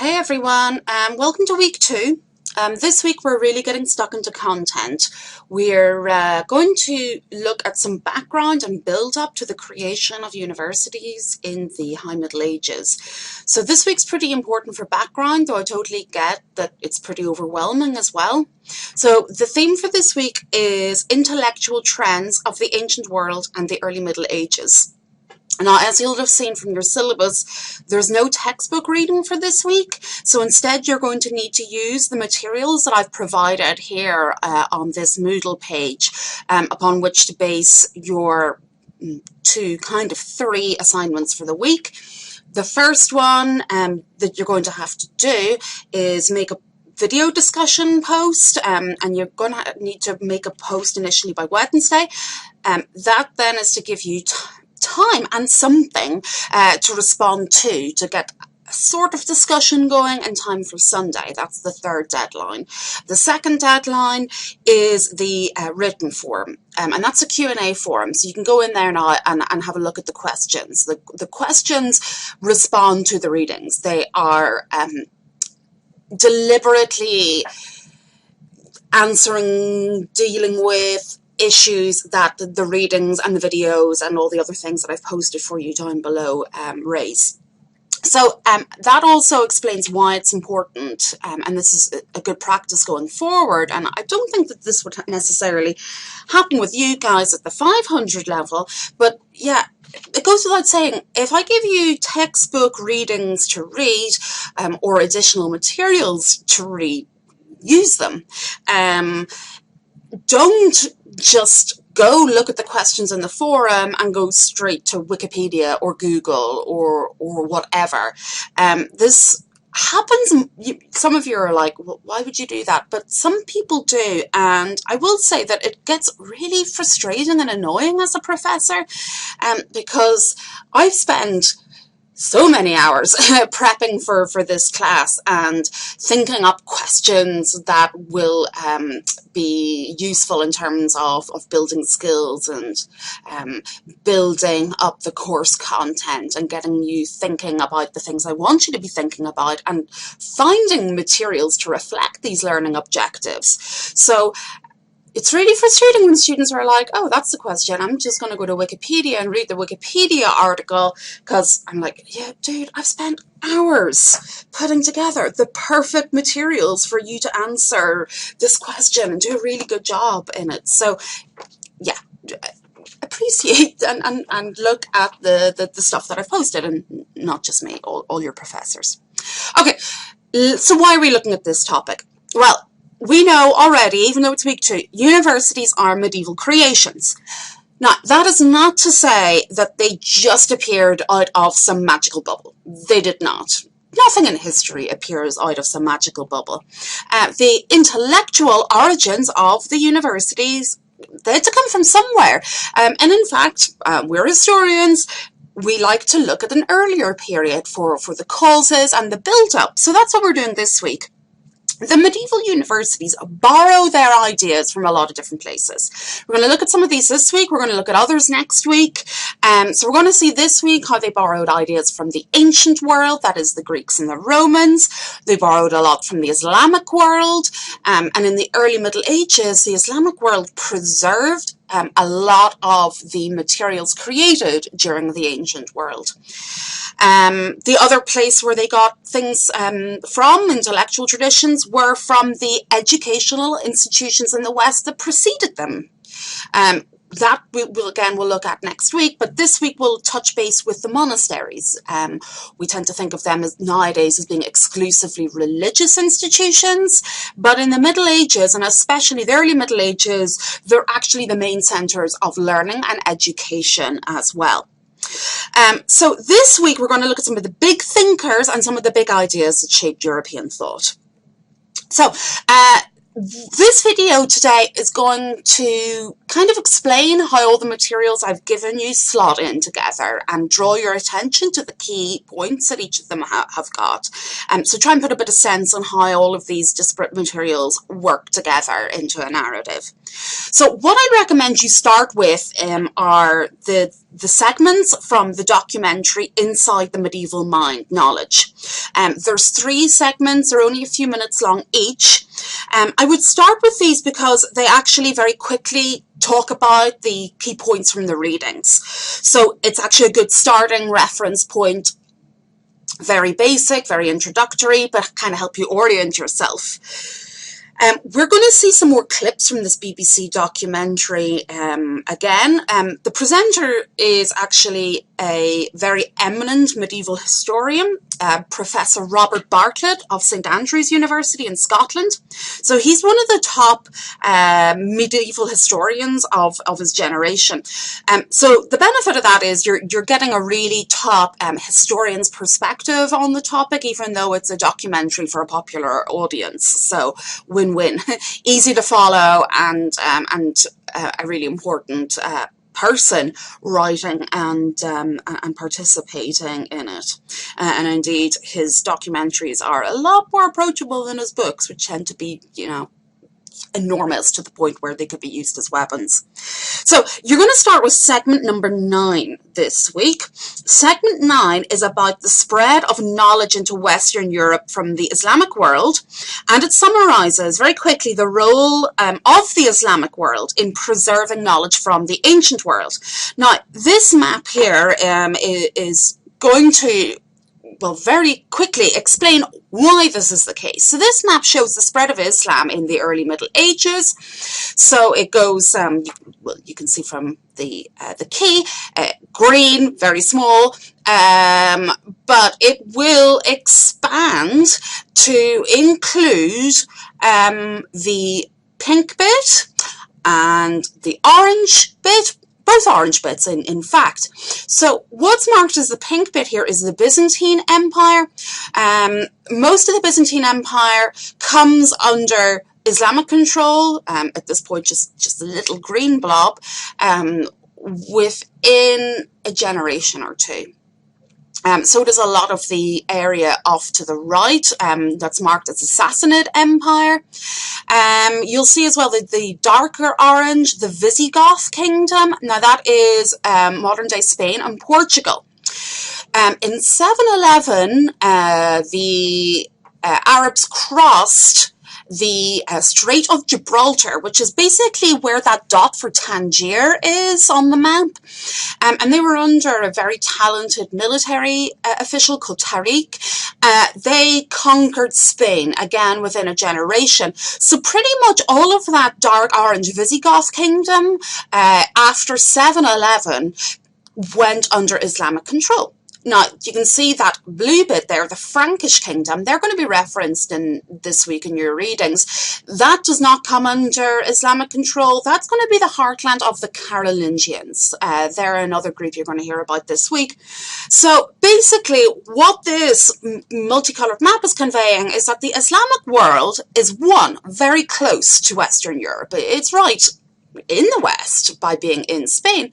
Hey everyone, welcome to week 2. This week we're really getting stuck into content. We're going to look at some background and build up to the creation of universities in the High Middle Ages. So this week's pretty important for background, though I totally get that it's pretty overwhelming as well. So the theme for this week is intellectual trends of the ancient world and the early Middle Ages. Now, as you'll have seen from your syllabus, there's no textbook reading for this week, so instead you're going to need to use the materials that I've provided here on this Moodle page upon which to base your 3 assignments for the week. The first one that you're going to have to do is make a video discussion post, and you're going to need to make a post initially by Wednesday. That then is to give you time and something to respond to get a sort of discussion going in time for Sunday. That's the third deadline. The second deadline is the written form, and that's a Q&A form, so you can go in there now and have a look at the questions. The questions respond to the readings. They are deliberately dealing with issues that the readings and the videos and all the other things that I've posted for you down below raise. So that also explains why it's important, and this is a good practice going forward. And I don't think that this would necessarily happen with you guys at the 500 level, but yeah, it goes without saying, if I give you textbook readings to read or additional materials to read, use them. Don't just go look at the questions in the forum and go straight to Wikipedia or Google or whatever. This happens. Some of you are like, well, why would you do that? But some people do, and I will say that it gets really frustrating and annoying as a professor, because I've spent so many hours prepping for this class and thinking up questions that will be useful in terms of building skills and building up the course content and getting you thinking about the things I want you to be thinking about and finding materials to reflect these learning objectives. So it's really frustrating when students are like, oh, that's the question, I'm just going to go to Wikipedia and read the Wikipedia article, because I'm like, yeah, dude, I've spent hours putting together the perfect materials for you to answer this question and do a really good job in it. So yeah, appreciate and look at the stuff that I've posted, and not just me, all your professors. Okay, so why are we looking at this topic? Well, we know already, even though it's week 2, universities are medieval creations. Now, that is not to say that they just appeared out of some magical bubble. They did not. Nothing in history appears out of some magical bubble. The intellectual origins of the universities, they had to come from somewhere. And in fact, we're historians. We like to look at an earlier period for the causes and the build-up. So that's what we're doing this week. The medieval universities borrow their ideas from a lot of different places. We're going to look at some of these this week. We're going to look at others next week. So we're going to see this week how they borrowed ideas from the ancient world, that is the Greeks and the Romans. They borrowed a lot from the Islamic world. And in the early Middle Ages, the Islamic world preserved a lot of the materials created during the ancient world. The other place where they got things from, intellectual traditions, were from the educational institutions in the West that preceded them. That we'll look at next week, but this week we'll touch base with the monasteries. We tend to think of them nowadays as being exclusively religious institutions, but in the Middle Ages, and especially the early Middle Ages, they're actually the main centers of learning and education as well. So this week we're going to look at some of the big thinkers and some of the big ideas that shaped European thought. So this video today is going to kind of explain how all the materials I've given you slot in together and draw your attention to the key points that each of them have got. So try and put a bit of sense on how all of these disparate materials work together into a narrative. So what I recommend you start with are the segments from the documentary Inside the Medieval Mind, Knowledge. There's 3 segments, they're only a few minutes long each. I would start with these because they actually very quickly talk about the key points from the readings. So it's actually a good starting reference point. Very basic, very introductory, but kind of help you orient yourself. We're going to see some more clips from this BBC documentary again. The presenter is actually a very eminent medieval historian, Professor Robert Bartlett of St Andrews University in Scotland. So he's one of the top medieval historians of his generation. So the benefit of that is you're getting a really top historian's perspective on the topic, even though it's a documentary for a popular audience. So win-win, easy to follow, and a really important person writing and participating in it. And indeed, his documentaries are a lot more approachable than his books, which tend to be, you know, enormous to the point where they could be used as weapons. So you're going to start with segment number 9 this week. Segment 9 is about the spread of knowledge into Western Europe from the Islamic world, and it summarizes very quickly the role of the Islamic world in preserving knowledge from the ancient world. Now, this map here is going to, well, very quickly explain why this is the case. So this map shows the spread of Islam in the early Middle Ages. So it goes, well, you can see from the key, green, very small, but it will expand to include the pink bit and the orange bit, both orange bits in fact. So what's marked as the pink bit here is the Byzantine Empire. Most of the Byzantine Empire comes under Islamic control, at this point just a little green blob, within a generation or two. So does a lot of the area off to the right, that's marked as the Sassanid Empire. You'll see as well the darker orange, the Visigoth Kingdom. Now that is modern day Spain and Portugal. In 711, the Arabs crossed the Strait of Gibraltar, which is basically where that dot for Tangier is on the map. And they were under a very talented military official called Tariq. They conquered Spain, again, within a generation. So pretty much all of that dark orange Visigoth kingdom, after 711, went under Islamic control. Now, you can see that blue bit there, the Frankish kingdom, they're going to be referenced in this week in your readings. That does not come under Islamic control. That's going to be the heartland of the Carolingians. They're another group you're going to hear about this week. So basically, what this multicolored map is conveying is that the Islamic world is, one, very close to Western Europe. It's right in the West by being in Spain.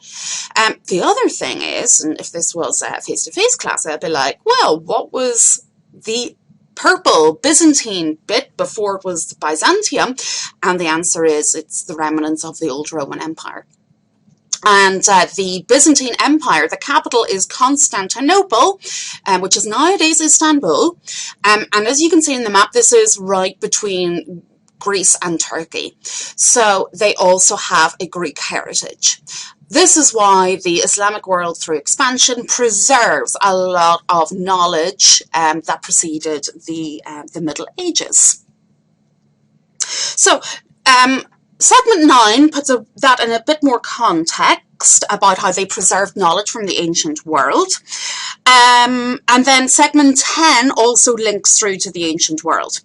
The other thing is, and if this was a face-to-face class, I'd be like, well, what was the purple Byzantine bit before it was Byzantium? And the answer is it's the remnants of the old Roman Empire. And the Byzantine Empire, the capital is Constantinople, which is nowadays Istanbul. And as you can see in the map, this is right between Greece and Turkey. So they also have a Greek heritage. This is why the Islamic world, through expansion, preserves a lot of knowledge that preceded the Middle Ages. So segment 9 puts that in a bit more context about how they preserved knowledge from the ancient world. And then segment 10 also links through to the ancient world.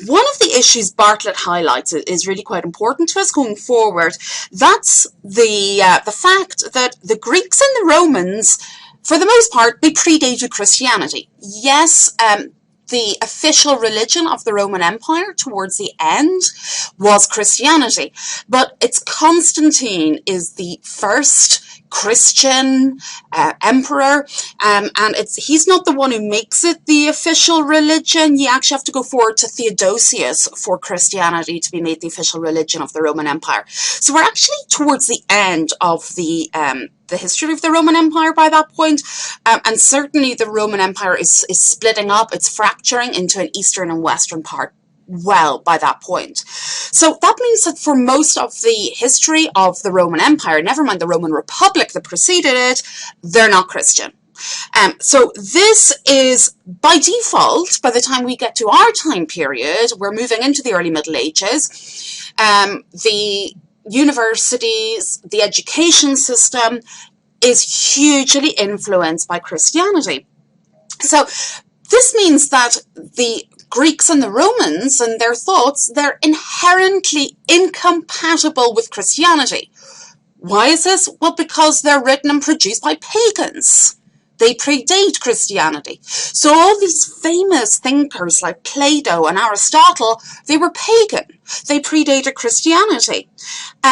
One of the issues Bartlett highlights is really quite important to us going forward. That's the fact that the Greeks and the Romans, for the most part, they predated Christianity. Yes, the official religion of the Roman Empire towards the end was Christianity, but it's Constantine is the first Christian emperor, and he's not the one who makes it the official religion. You actually have to go forward to Theodosius for Christianity to be made the official religion of the Roman Empire. So we're actually towards the end of the history of the Roman Empire by that point, and certainly the Roman Empire is splitting up, it's fracturing into an eastern and western part well by that point. So that means that for most of the history of the Roman Empire, never mind the Roman Republic that preceded it, they're not Christian. So this is by default, by the time we get to our time period, we're moving into the early Middle Ages. The universities, the education system is hugely influenced by Christianity. So this means that the Greeks and the Romans and their thoughts, they're inherently incompatible with Christianity. Why is this? Well, because they're written and produced by pagans. They predate Christianity. So all these famous thinkers like Plato and Aristotle, they were pagan. They predated Christianity.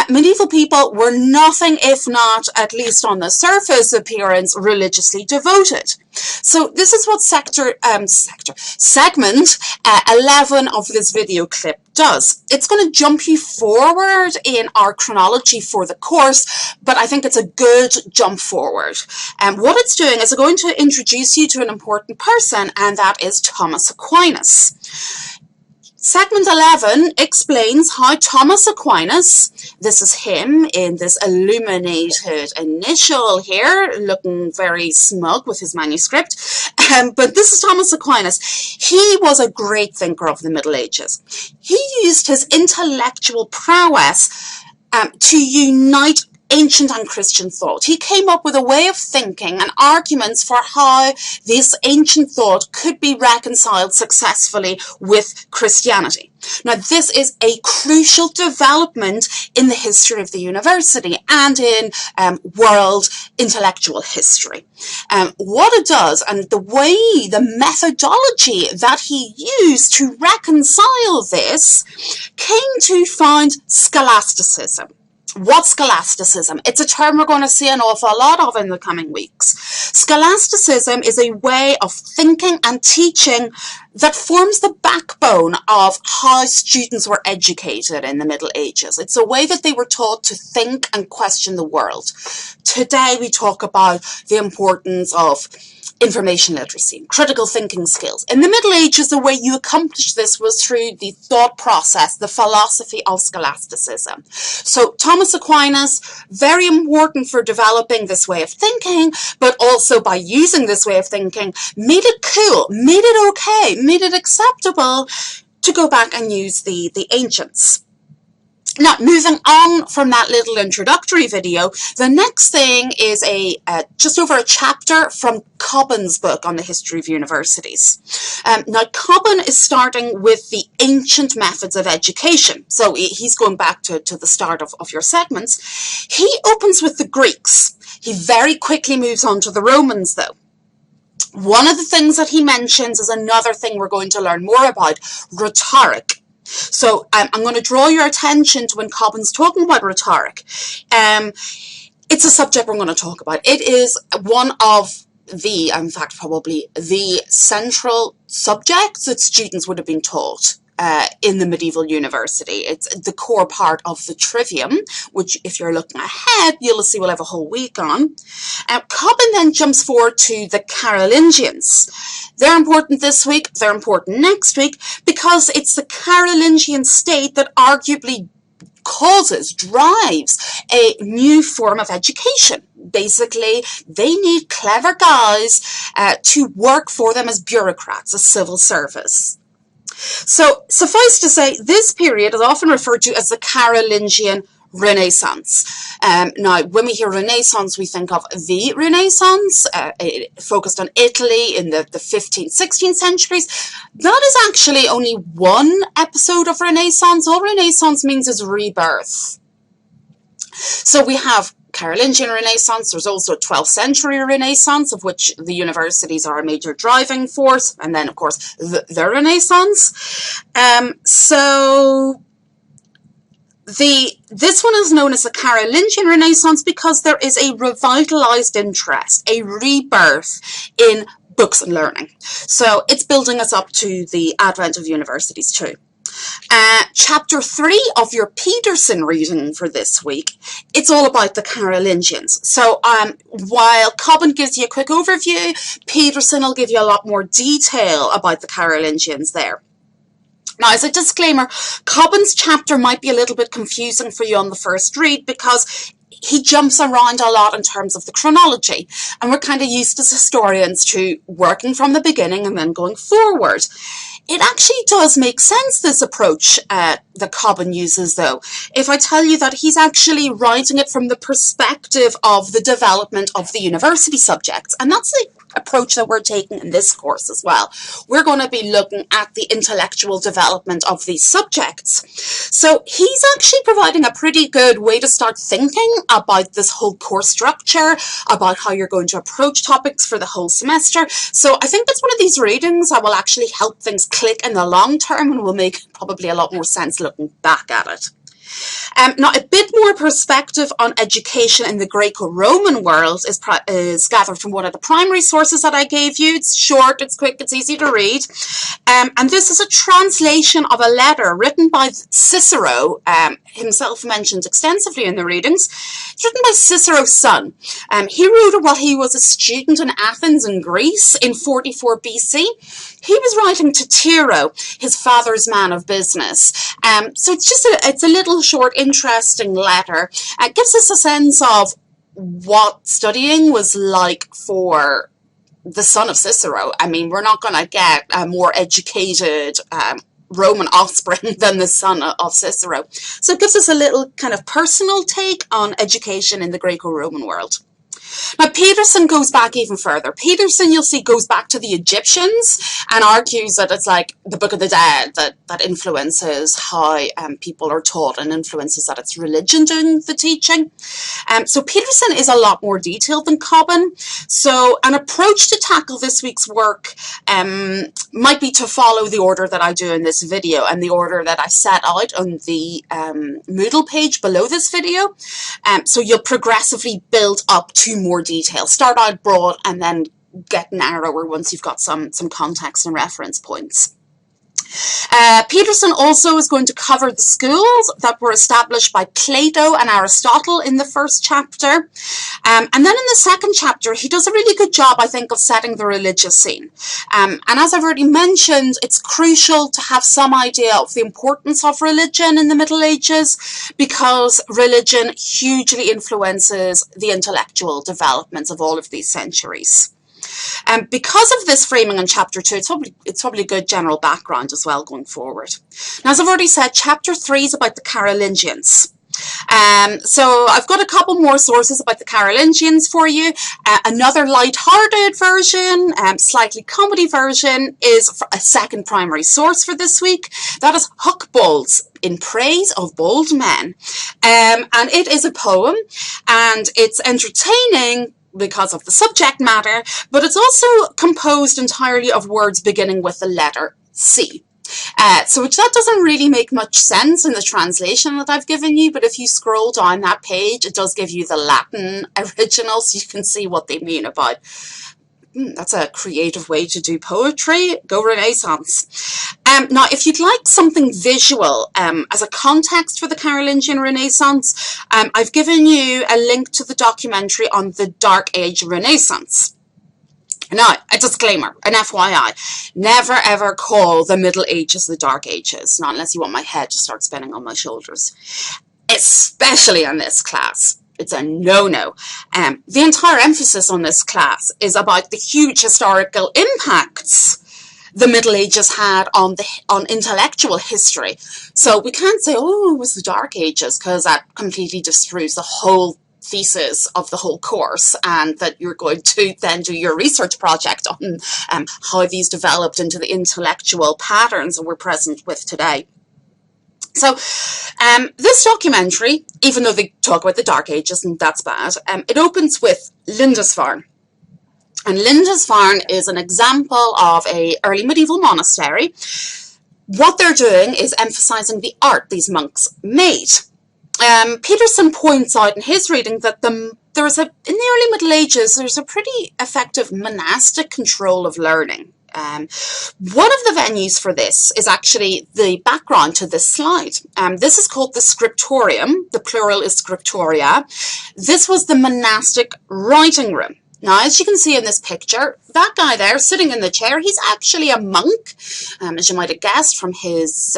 Medieval people were nothing if not, at least on the surface appearance, religiously devoted. So this is what segment 11 of this video clip does. It's going to jump you forward in our chronology for the course, but I think it's a good jump forward. And what it's doing is going to introduce you to an important person, and that is Thomas Aquinas. Segment 11 explains how Thomas Aquinas, this is him in this illuminated initial here, looking very smug with his manuscript, but this is Thomas Aquinas. He was a great thinker of the Middle Ages. He used his intellectual prowess to unite ancient and Christian thought. He came up with a way of thinking and arguments for how this ancient thought could be reconciled successfully with Christianity. Now, this is a crucial development in the history of the university and in world intellectual history. What it does, and the way, the methodology that he used to reconcile this, came to find scholasticism. What's scholasticism? It's a term we're going to see an awful lot of in the coming weeks. Scholasticism is a way of thinking and teaching that forms the backbone of how students were educated in the Middle Ages. It's a way that they were taught to think and question the world. Today we talk about the importance of information literacy, critical thinking skills. In the Middle Ages, the way you accomplished this was through the thought process, the philosophy of scholasticism. So Thomas Aquinas, very important for developing this way of thinking, but also by using this way of thinking, made it cool, made it okay, made it acceptable to go back and use the ancients. Now, moving on from that little introductory video, the next thing is just over a chapter from Cobbin's book on the history of universities. Now, Cobbin is starting with the ancient methods of education. So he's going back to the start of your segments. He opens with the Greeks. He very quickly moves on to the Romans, though. One of the things that he mentions is another thing we're going to learn more about, rhetoric. So I'm going to draw your attention to when Cobbin's talking about rhetoric. It's a subject we're going to talk about. It is one of the, in fact, probably the central subjects that students would have been taught in the medieval university. It's the core part of the trivium, which if you're looking ahead, you'll see we'll have a whole week on. Cobbin then jumps forward to the Carolingians. They're important this week, they're important next week, because it's the Carolingian state that arguably drives a new form of education. Basically, they need clever guys to work for them as bureaucrats, as civil service. So, suffice to say, this period is often referred to as the Carolingian Renaissance. Now, when we hear Renaissance, we think of the Renaissance, focused on Italy in the 15th, 16th centuries. That is actually only one episode of Renaissance. All Renaissance means is rebirth. So we have Carolingian Renaissance, there's also a 12th century Renaissance, of which the universities are a major driving force, and then, of course, the Renaissance. So This one is known as the Carolingian Renaissance because there is a revitalized interest, a rebirth in books and learning. So it's building us up to the advent of universities too. Chapter 3 of your Peterson reading for this week, it's all about the Carolingians. So while Cobban gives you a quick overview, Peterson will give you a lot more detail about the Carolingians there. Now, as a disclaimer, Cobban's chapter might be a little bit confusing for you on the first read because he jumps around a lot in terms of the chronology, and we're kind of used as historians to working from the beginning and then going forward. It actually does make sense, this approach that Cobban uses, though, if I tell you that he's actually writing it from the perspective of the development of the university subjects, and that's the approach that we're taking in this course as well. We're going to be looking at the intellectual development of these subjects. So he's actually providing a pretty good way to start thinking about this whole course structure, about how you're going to approach topics for the whole semester. So I think that's one of these readings that will actually help things click in the long term and will make probably a lot more sense looking back at it. Now, a bit more perspective on education in the Greco-Roman world is gathered from one of the primary sources that I gave you. It's short, it's quick, it's easy to read. And this is a translation of a letter written by Cicero, himself mentioned extensively in the readings. It's written by Cicero's son. He wrote it while he was a student in Athens in Greece in 44 BC. He was writing to Tiro, his father's man of business. So it's a little short, interesting letter. It gives us a sense of what studying was like for the son of Cicero. I mean, we're not going to get a more educated Roman offspring than the son of Cicero. So it gives us a little kind of personal take on education in the Greco-Roman world. Now, Peterson goes back even further. Peterson, you'll see, goes back to the Egyptians and argues that it's like the Book of the Dead that influences how people are taught and influences that it's religion doing the teaching. So Peterson is a lot more detailed than Cobban. So an approach to tackle this week's work might be to follow the order that I do in this video and the order that I set out on the Moodle page below this video. So you'll progressively build up to more detail. Start out broad and then get narrower once you've got some context and reference points. Peterson also is going to cover the schools that were established by Plato and Aristotle in the first chapter. And then in the second chapter, he does a really good job, I think, of setting the religious scene. And as I've already mentioned, it's crucial to have some idea of the importance of religion in the Middle Ages because religion hugely influences the intellectual developments of all of these centuries. Because of this framing in chapter 2, it's probably a good general background as well going forward. Now, as I've already said, chapter 3 is about the Carolingians. So I've got a couple more sources about the Carolingians for you. Another light-hearted version, slightly comedy version is a second primary source for this week. That is Hucbold's In Praise of Bold Men. And it is a poem, and it's entertaining because of the subject matter, but it's also composed entirely of words beginning with the letter C. So that doesn't really make much sense in the translation that I've given you, but if you scroll down that page, it does give you the Latin original, so you can see what they mean about. That's a creative way to do poetry. Go Renaissance. Now, if you'd like something visual as a context for the Carolingian Renaissance, I've given you a link to the documentary on the Dark Age Renaissance. Now, a disclaimer, an FYI, never ever call the Middle Ages the Dark Ages, not unless you want my head to start spinning on my shoulders, especially in this class. It's a no-no. The entire emphasis on this class is about the huge historical impacts the Middle Ages had on intellectual history. So we can't say, oh, it was the Dark Ages, because that completely destroys the whole thesis of the whole course, and that you're going to then do your research project on how these developed into the intellectual patterns that we're present with today. So this documentary, even though they talk about the Dark Ages, and that's bad, it opens with Lindisfarne. And Lindisfarne is an example of an early medieval monastery. What they're doing is emphasizing the art these monks made. Peterson points out in his reading that in the early Middle Ages, there's a pretty effective monastic control of learning. One of the venues for this is actually the background to this slide. This is called the scriptorium. The plural is scriptoria. This was the monastic writing room. Now, as you can see in this picture, that guy there sitting in the chair, he's actually a monk, as you might have guessed from his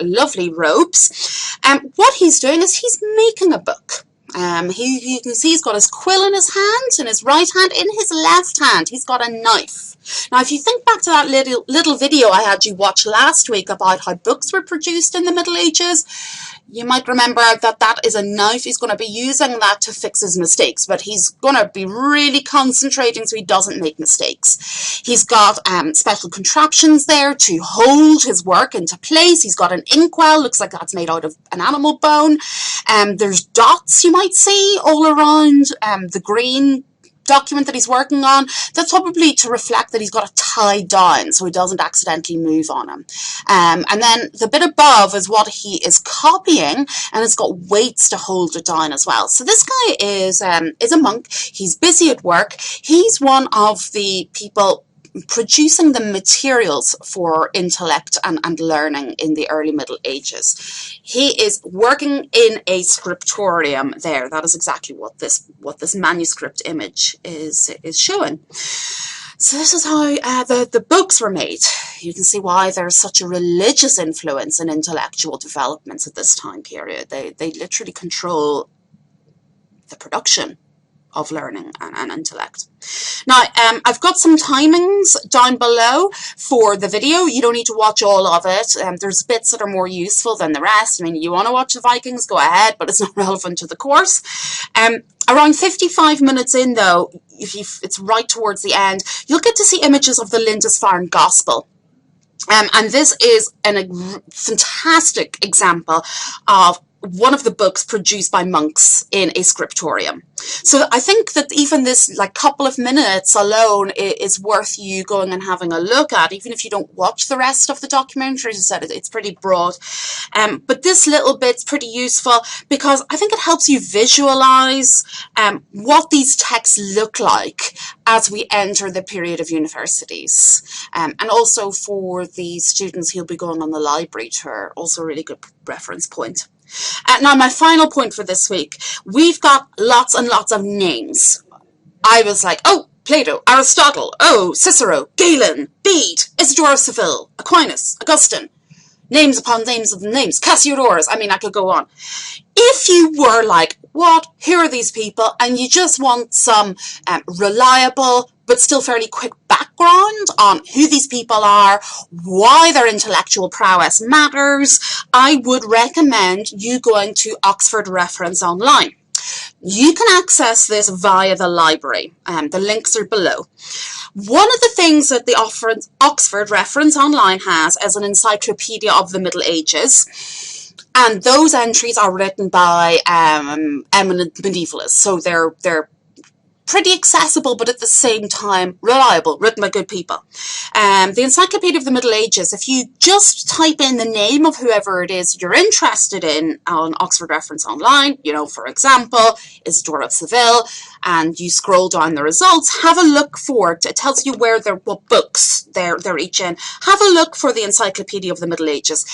lovely robes. What he's doing is he's making a book. You can see he's got his quill in his hand, in his right hand. In his left hand, he's got a knife. Now, if you think back to that little video I had you watch last week about how books were produced in the Middle Ages, you might remember that is a knife. He's going to be using that to fix his mistakes, but he's going to be really concentrating so he doesn't make mistakes. He's got special contraptions there to hold his work into place. He's got an inkwell, looks like that's made out of an animal bone. There's dots you might see all around the green document that he's working on. That's probably to reflect that he's got it tied down so he doesn't accidentally move on him. And then the bit above is what he is copying, and it's got weights to hold it down as well. So this guy is a monk. He's busy at work. He's one of the people producing the materials for intellect and learning in the early Middle Ages. He is working in a scriptorium there. That is exactly what this manuscript image is showing. So this is how the books were made. You can see why there's such a religious influence in intellectual developments at this time period. They literally control the production of learning and intellect. Now, I've got some timings down below for the video. You don't need to watch all of it. There's bits that are more useful than the rest. I mean, you want to watch the Vikings, go ahead, but it's not relevant to the course. Around 55 minutes in, though, it's right towards the end, you'll get to see images of the Lindisfarne Gospel. And this is a fantastic example of one of the books produced by monks in a scriptorium. So I think that even this couple of minutes alone is worth you going and having a look at, even if you don't watch the rest of the documentary. As I said, it's pretty broad. But this little bit's pretty useful because I think it helps you visualize what these texts look like as we enter the period of universities. And also for the students who'll be going on the library tour, also a really good reference point. Now, my final point for this week, we've got lots and lots of names. I was like, oh, Plato, Aristotle, oh, Cicero, Galen, Bede, Isidore of Seville, Aquinas, Augustine, names upon names of names, Cassiodorus. I mean, I could go on. If you were like, what, who are these people, and you just want some reliable but still fairly quick background on who these people are, why their intellectual prowess matters, I would recommend you going to Oxford Reference Online. You can access this via the library. The links are below. One of the things that the Oxford Reference Online has is an encyclopedia of the Middle Ages. And those entries are written by eminent medievalists. So they're pretty accessible, but at the same time reliable, written by good people. The Encyclopedia of the Middle Ages, if you just type in the name of whoever it is you're interested in on Oxford Reference Online, for example, Isidore of Seville, and you scroll down the results, have a look for it. It tells you what books they're each in. Have a look for the Encyclopedia of the Middle Ages.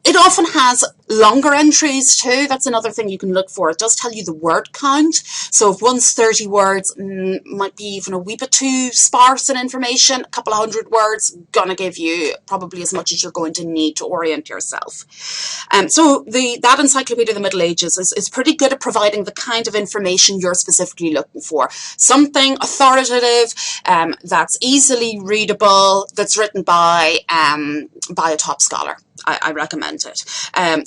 It often has longer entries too. That's another thing you can look for. It does tell you the word count. So if one's 30 words, might be even a wee bit too sparse in information. A couple of 100 words, gonna give you probably as much as you're going to need to orient yourself. So that Encyclopedia of the Middle Ages is pretty good at providing the kind of information you're specifically looking for. Something authoritative, that's easily readable, that's written by a top scholar. I recommend it.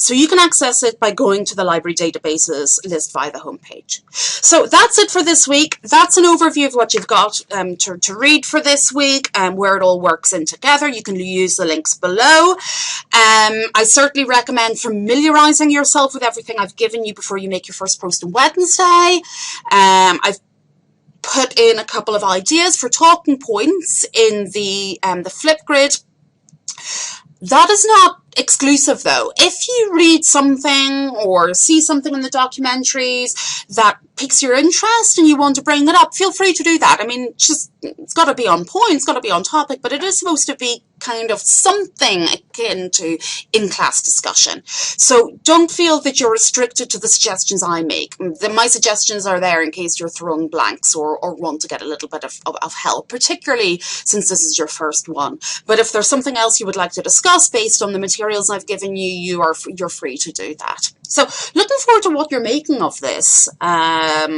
So you can access it by going to the library databases list via the homepage. So that's it for this week. That's an overview of what you've got to read for this week and where it all works in together. You can use the links below. I certainly recommend familiarizing yourself with everything I've given you before you make your first post on Wednesday. I've put in a couple of ideas for talking points in the Flipgrid. That is not exclusive though. If you read something or see something in the documentaries that piques your interest and you want to bring it up, feel free to do that. I mean, just it's got to be on point, it's got to be on topic, but it is supposed to be kind of something akin to in-class discussion. So don't feel that you're restricted to the suggestions I make. My suggestions are there in case you're throwing blanks or want to get a little bit of help, particularly since this is your first one. But if there's something else you would like to discuss based on the materials I've given you, you're free to do that. So looking forward to what you're making of this. I'll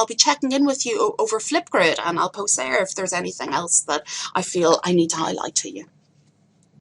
be checking in with you over Flipgrid, and I'll post there if there's anything else that I feel I need to highlight to you.